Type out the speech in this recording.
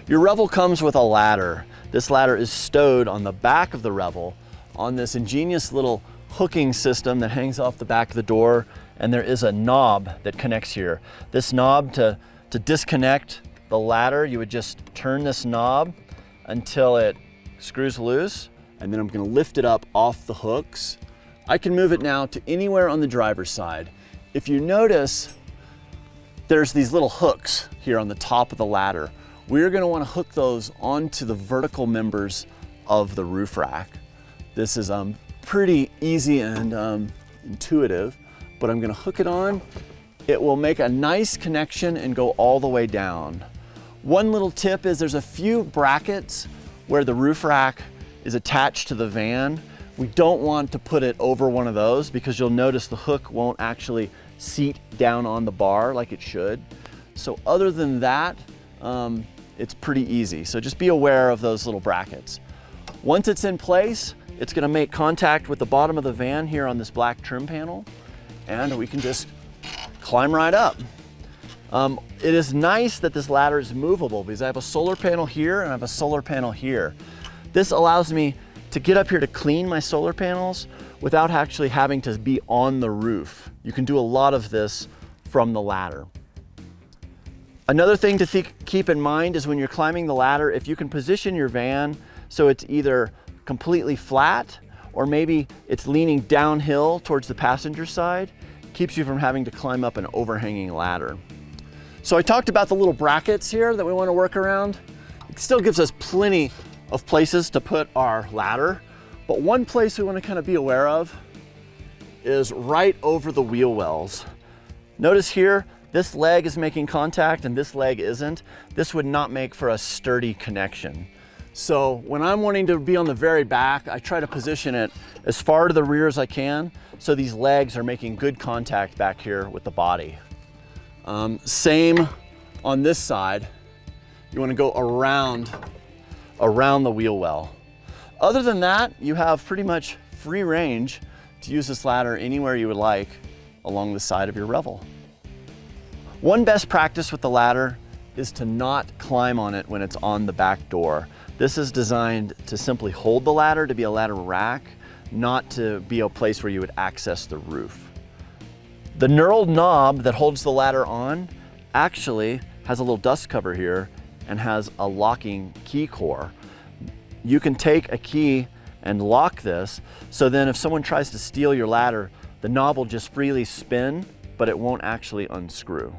Your Revel comes with a ladder. This ladder is stowed on the back of the Revel on this ingenious little hooking system that hangs off the back of the door, and there is a knob that connects here. This knob, to disconnect the ladder, you would just turn this knob until it screws loose, and then I'm gonna lift it up off the hooks. I can move it now to anywhere on the driver's side. If you notice, there's these little hooks here on the top of the ladder. We're gonna wanna hook those onto the vertical members of the roof rack. This is pretty easy and intuitive, but I'm gonna hook it on. It will make a nice connection and go all the way down. One little tip is there's a few brackets where the roof rack is attached to the van. We don't want to put it over one of those because you'll notice the hook won't actually seat down on the bar like it should. So other than that, it's pretty easy. So just be aware of those little brackets. Once it's in place, it's gonna make contact with the bottom of the van here on this black trim panel, and we can just climb right up. It is nice that this ladder is movable because I have a solar panel here and I have a solar panel here. This allows me to get up here to clean my solar panels without actually having to be on the roof. You can do a lot of this from the ladder. Another thing to keep in mind is when you're climbing the ladder, if you can position your van so it's either completely flat or maybe it's leaning downhill towards the passenger side, keeps you from having to climb up an overhanging ladder. So I talked about the little brackets here that we want to work around. It still gives us plenty of places to put our ladder, but one place we want to kind of be aware of is right over the wheel wells. Notice here, this leg is making contact and this leg isn't. This would not make for a sturdy connection. So when I'm wanting to be on the very back, I try to position it as far to the rear as I can so these legs are making good contact back here with the body. Same on this side. You want to go around the wheel well. Other than that, you have pretty much free range to use this ladder anywhere you would like along the side of your Revel. One best practice with the ladder is to not climb on it when it's on the back door. This is designed to simply hold the ladder, to be a ladder rack, not to be a place where you would access the roof. The knurled knob that holds the ladder on actually has a little dust cover here and has a locking key core. You can take a key and lock this, so then if someone tries to steal your ladder, the knob will just freely spin, but it won't actually unscrew.